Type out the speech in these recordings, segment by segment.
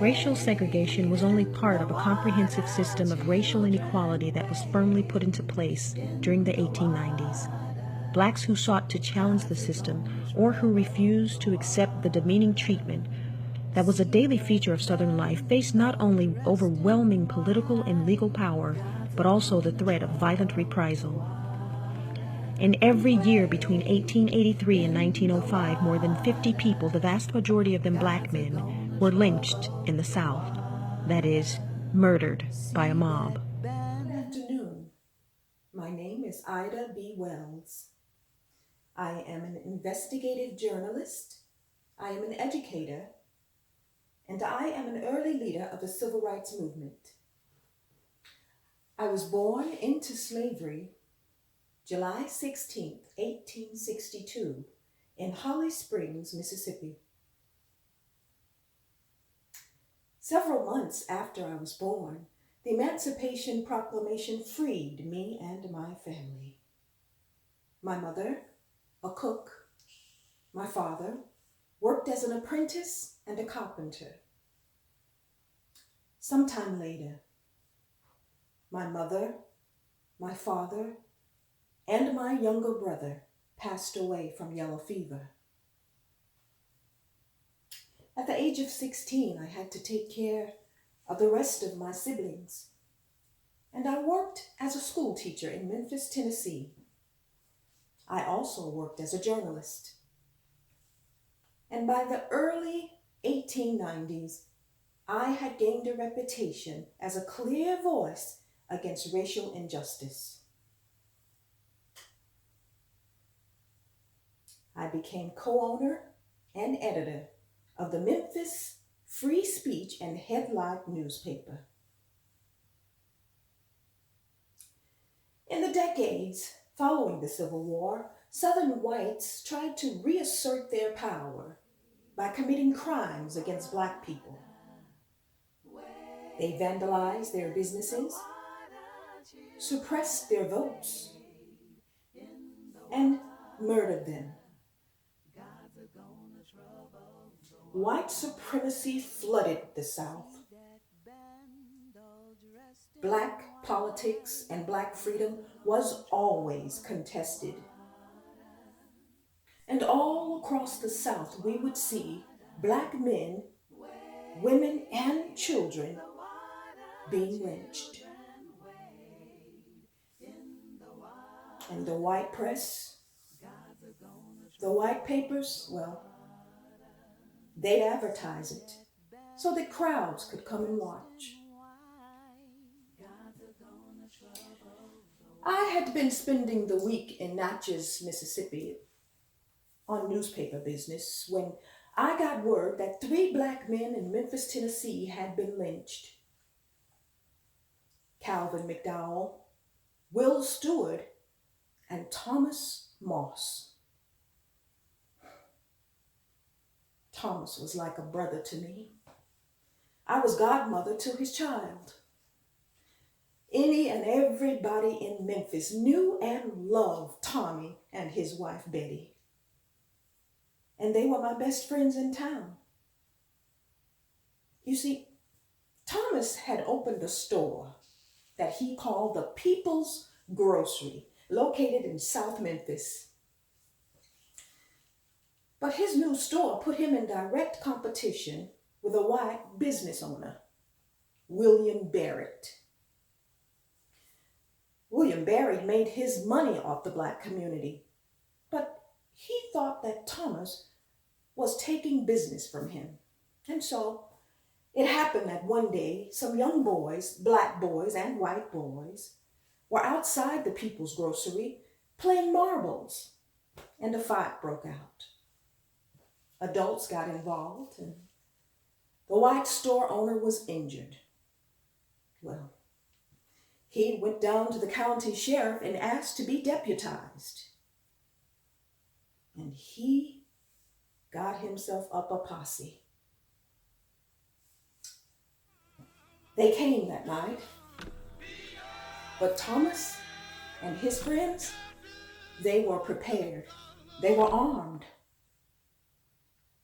Racial segregation was only part of a comprehensive system of racial inequality that was firmly put into place during the 1890s. Blacks who sought to challenge the system or who refused to accept the demeaning treatment that was a daily feature of Southern life faced not only overwhelming political and legal power, but also the threat of violent reprisal. In every year between 1883 and 1905, more than 50 people, the vast majority of them black men, were lynched in the South. That is, murdered by a mob. Good afternoon. My name is Ida B. Wells. I am an investigative journalist, I am an educator, and I am an early leader of the civil rights movement. I was born into slavery July 16, 1862, in Holly Springs, Mississippi. Several months after I was born, the Emancipation Proclamation freed me and my family. My mother, a cook, my father, worked as an apprentice and a carpenter. Sometime later, my mother, my father, and my younger brother passed away from yellow fever. At the age of 16, I had to take care of the rest of my siblings, and I worked as a school teacher in Memphis, Tennessee. I also worked as a journalist. And by the early 1890s, I had gained a reputation as a clear voice against racial injustice. I became co-owner and editor of the Memphis Free Speech and Headlight newspaper. In the decades following the Civil War, Southern whites tried to reassert their power by committing crimes against Black people. They vandalized their businesses, suppressed their votes, and murdered them. White supremacy flooded the South. Black politics and Black freedom was always contested. And all across the South, we would see Black men, women, and children being lynched. And the white press, the white papers, well, they'd advertise it so that crowds could come and watch. I had been spending the week in Natchez, Mississippi on newspaper business when I got word that 3 Black men in Memphis, Tennessee had been lynched. Calvin McDowell, Will Stewart, and Thomas Moss. Thomas was like a brother to me. I was godmother to his child. Any and everybody in Memphis knew and loved Tommy and his wife Betty. And they were my best friends in town. You see, Thomas had opened a store that he called the People's Grocery, located in South Memphis. But his new store put him in direct competition with a white business owner, William Barrett. William Barrett made his money off the Black community, but he thought that Thomas was taking business from him. And so it happened that one day, some young boys, Black boys and white boys, were outside the People's Grocery playing marbles, and a fight broke out. Adults got involved, and the white store owner was injured. Well, he went down to the county sheriff and asked to be deputized. And he got himself up a posse. They came that night, but Thomas and his friends, they were prepared. They were armed.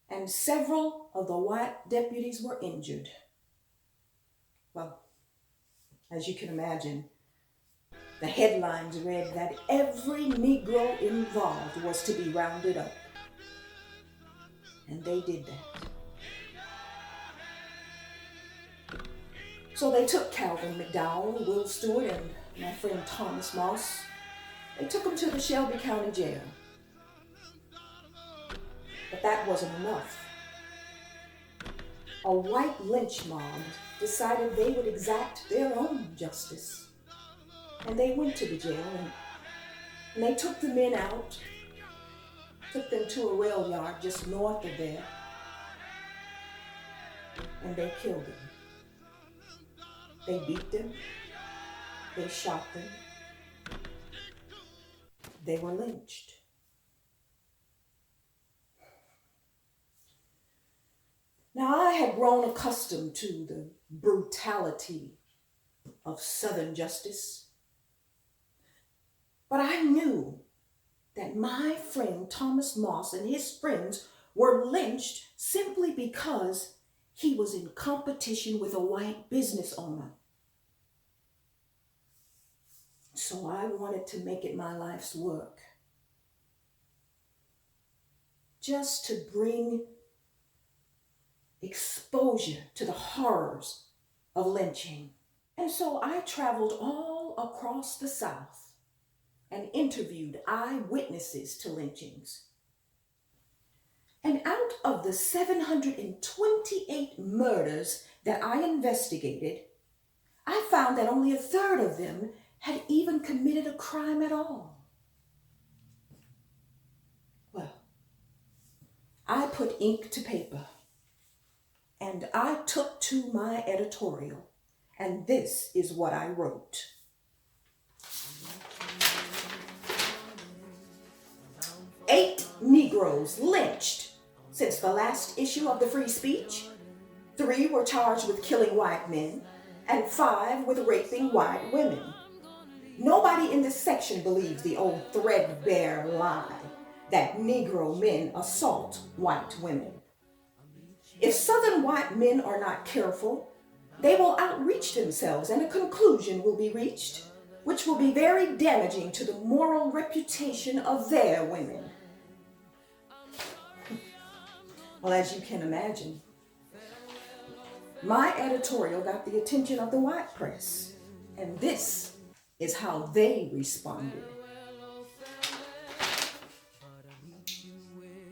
And several of the white deputies were injured. Well, as you can imagine, the headlines read that every Negro involved was to be rounded up. And they did that. So they took Calvin McDowell, Will Stewart, and my friend Thomas Moss. They took them to the Shelby County Jail. But that wasn't enough. A white lynch mob decided they would exact their own justice. And they went to the jail and they took the men out, took them to a rail yard just north of there, and they killed them. They beat them, they shot them, they were lynched. Now, I had grown accustomed to the brutality of Southern justice, but I knew that my friend Thomas Moss and his friends were lynched simply because he was in competition with a white business owner. So I wanted to make it my life's work, just to bring exposure to the horrors of lynching. And so I traveled all across the South and interviewed eyewitnesses to lynchings. And out of the 728 murders that I investigated, I found that only a third of them had even committed a crime at all. Well, I put ink to paper and I took to my editorial, and this is what I wrote. Eight Negroes lynched since the last issue of the Free Speech. 3 were charged with killing white men, and 5 with raping white women. Nobody in this section believes the old threadbare lie that Negro men assault white women. If Southern white men are not careful, they will outreach themselves and a conclusion will be reached, which will be very damaging to the moral reputation of their women. Well, as you can imagine, my editorial got the attention of the white press, and this is how they responded.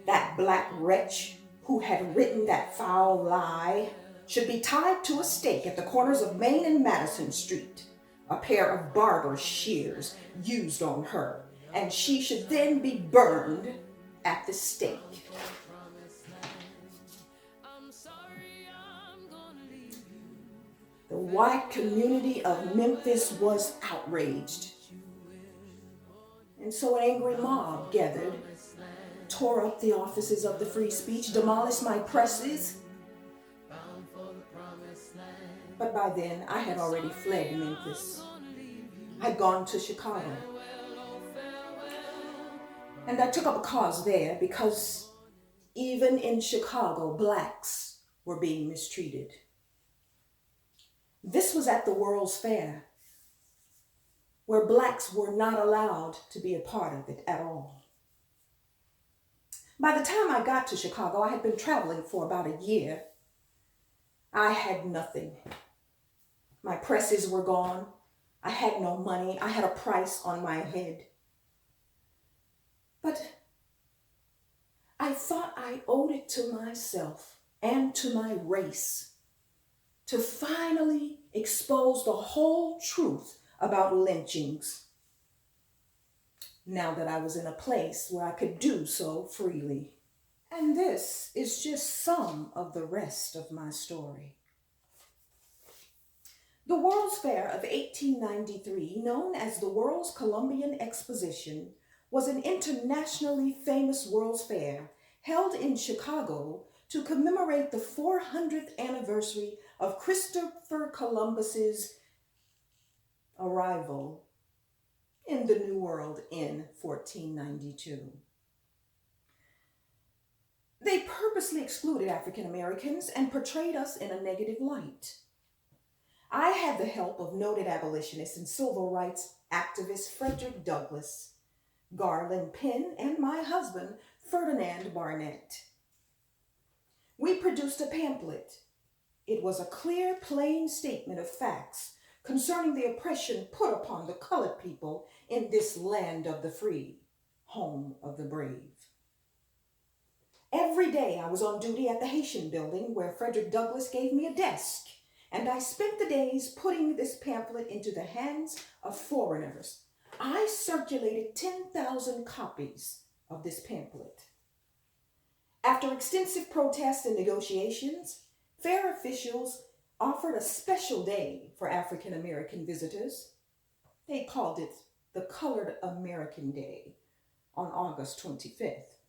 That black wretch who had written that foul lie should be tied to a stake at the corners of Main and Madison Street, a pair of barber's shears used on her, and she should then be burned at the stake. The white community of Memphis was outraged. And so an angry mob gathered, tore up the offices of the Free Speech, demolished my presses. But by then, I had already fled Memphis. I'd gone to Chicago. And I took up a cause there because even in Chicago, blacks were being mistreated. This was at the World's Fair, where blacks were not allowed to be a part of it at all. By the time I got to Chicago, I had been traveling for about a year. I had nothing. My presses were gone. I had no money. I had a price on my head. But I thought I owed it to myself and to my race to finally expose the whole truth about lynchings, now that I was in a place where I could do so freely. And this is just some of the rest of my story. The World's Fair of 1893, known as the World's Columbian Exposition, was an internationally famous World's Fair held in Chicago to commemorate the 400th anniversary of Christopher Columbus's arrival in the New World in 1492. They purposely excluded African Americans and portrayed us in a negative light. I had the help of noted abolitionist and civil rights activist Frederick Douglass, Garland Penn, and my husband, Ferdinand Barnett. We produced a pamphlet. It was a clear, plain statement of facts concerning the oppression put upon the colored people in this land of the free, home of the brave. Every day I was on duty at the Haitian building where Frederick Douglass gave me a desk, and I spent the days putting this pamphlet into the hands of foreigners. I circulated 10,000 copies of this pamphlet. After extensive protests and negotiations, fair officials offered a special day for African American visitors. They called it the Colored American Day on August 25th.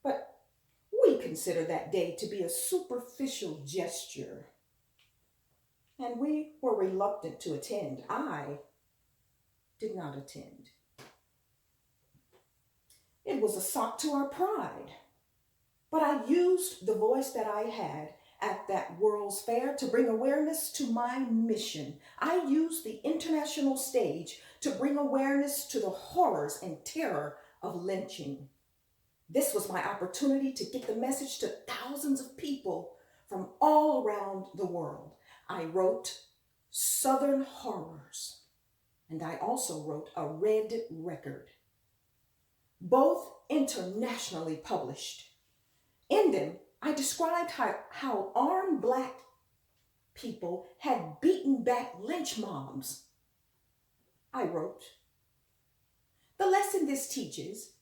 But we consider that day to be a superficial gesture, and we were reluctant to attend. I did not attend. It was a shock to our pride, but I used the voice that I had at that World's Fair to bring awareness to my mission. I used the international stage to bring awareness to the horrors and terror of lynching. This was my opportunity to get the message to thousands of people from all around the world. I wrote Southern Horrors, and I also wrote A Red Record, both internationally published. In them, I described how armed Black people had beaten back lynch mobs. I wrote, the lesson this teaches,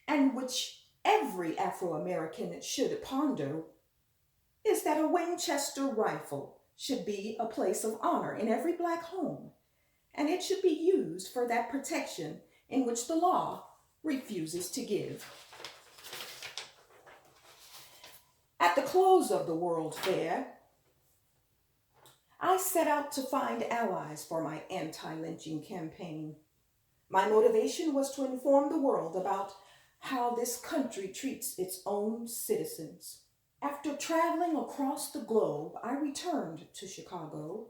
and which every Afro-American should ponder, is that a Winchester rifle should be a place of honor in every Black home, and it should be used for that protection in which the law refuses to give. At the close of the World Fair, I set out to find allies for my anti-lynching campaign. My motivation was to inform the world about how this country treats its own citizens. After traveling across the globe, I returned to Chicago.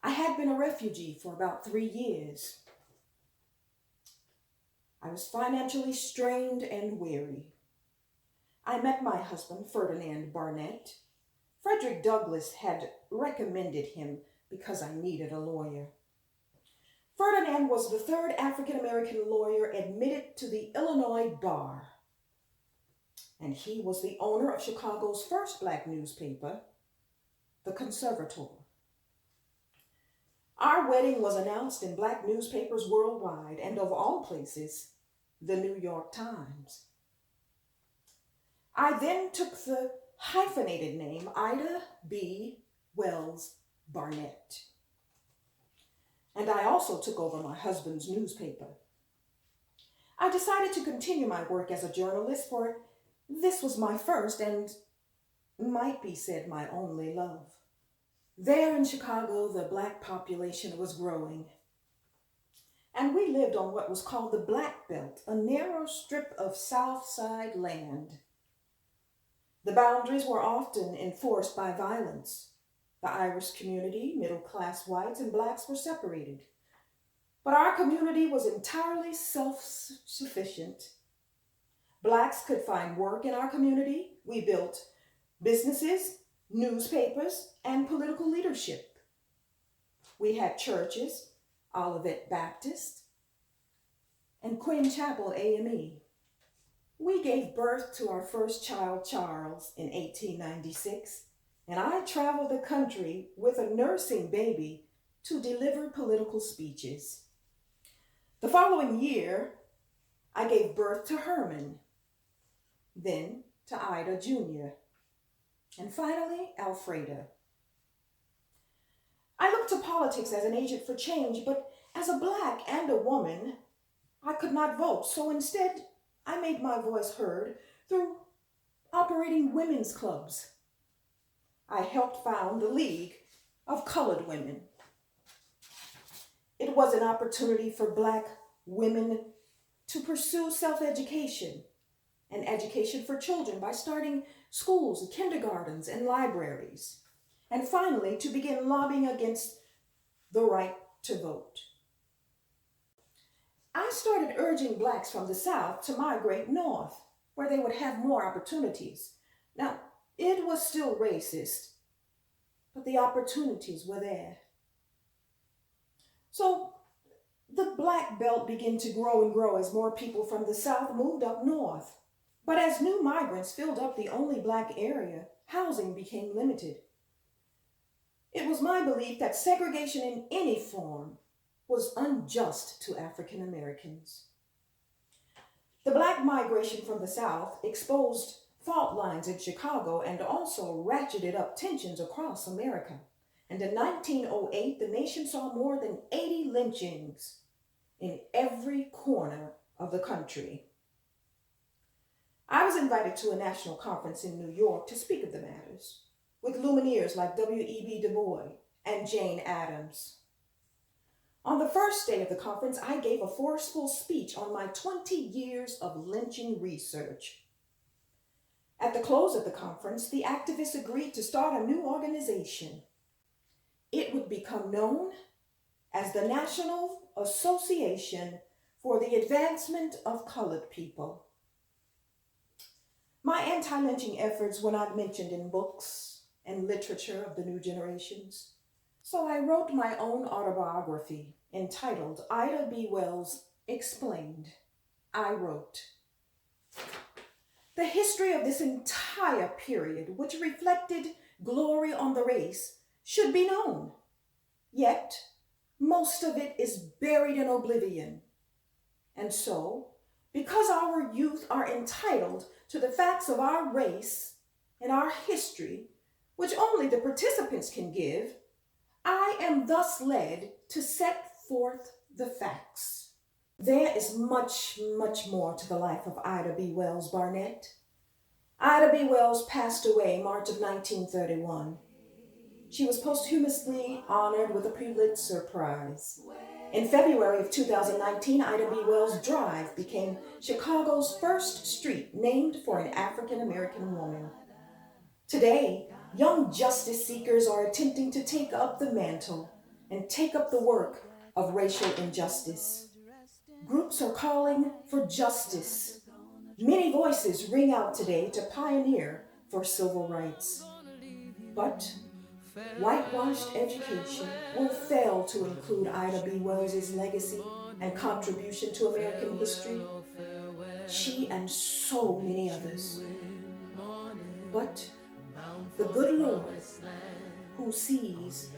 I had been a refugee for about 3 years. I was financially strained and weary. I met my husband, Ferdinand Barnett. Frederick Douglass had recommended him because I needed a lawyer. Ferdinand was the third African-American lawyer admitted to the Illinois bar, and he was the owner of Chicago's first Black newspaper, The Conservator. Our wedding was announced in Black newspapers worldwide, and of all places, the New York Times. I then took the hyphenated name Ida B. Wells Barnett. And I also took over my husband's newspaper. I decided to continue my work as a journalist, for this was my first and might be said my only love. There in Chicago, the Black population was growing, and we lived on what was called the Black Belt, a narrow strip of South Side land. The boundaries were often enforced by violence. The Irish community, middle-class whites, and Blacks were separated. But our community was entirely self-sufficient. Blacks could find work in our community. We built businesses, newspapers, and political leadership. We had churches, Olivet Baptist, and Quinn Chapel AME. We gave birth to our first child, Charles, in 1896, and I traveled the country with a nursing baby to deliver political speeches. The following year, I gave birth to Herman, then to Ida Jr., and finally, Alfreda. I looked to politics as an agent for change, but as a Black and a woman, I could not vote, so instead, I made my voice heard through operating women's clubs. I helped found the League of Colored Women. It was an opportunity for Black women to pursue self-education and education for children by starting schools, kindergartens, and libraries. and finally to begin lobbying against the right to vote. I started urging blacks from the South to migrate north, where they would have more opportunities. Now, it was still racist, but the opportunities were there. So the black belt began to grow and grow as more people from the South moved up north. But as new migrants filled up the only black area, housing became limited. It was my belief that segregation in any form was unjust to African Americans. The black migration from the South exposed fault lines in Chicago and also ratcheted up tensions across America. And in 1908, the nation saw more than 80 lynchings in every corner of the country. I was invited to a national conference in New York to speak of the matters, with lumineers like W.E.B. Du Bois and Jane Addams. On the first day of the conference, I gave a forceful speech on my 20 years of lynching research. At the close of the conference, the activists agreed to start a new organization. It would become known as the National Association for the Advancement of Colored People. My anti-lynching efforts were not mentioned in books and literature of the new generations. So I wrote my own autobiography entitled Ida B. Wells Explained. I wrote, "The history of this entire period, which reflected glory on the race, should be known. Yet, most of it is buried in oblivion. And so, because our youth are entitled to the facts of our race and our history, which only the participants can give, I am thus led to set forth the facts." There is much, much more to the life of Ida B. Wells Barnett. Ida B. Wells passed away March of 1931. She was posthumously honored with a Pulitzer Prize. In February of 2019, Ida B. Wells Drive became Chicago's first street named for an African-American woman. Today, young justice seekers are attempting to take up the mantle and take up the work of racial injustice. Groups are calling for justice. Many voices ring out today to pioneer for civil rights. But whitewashed education will fail to include Ida B. Wells' legacy and contribution to American history. She and so many others. But the good Lord, who sees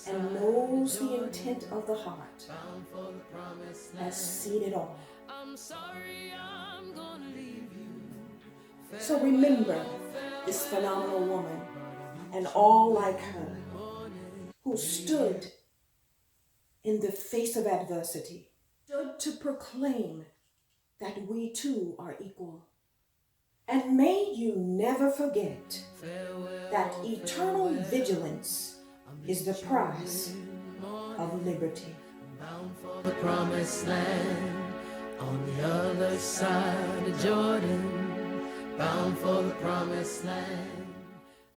and knows the intent of the heart, has seen it all. So remember this phenomenal woman and all like her who stood in the face of adversity, stood to proclaim that we too are equal. And may you never forget that eternal vigilance is the price of liberty. Bound for the promised land, on the other side of Jordan, bound for the promised land.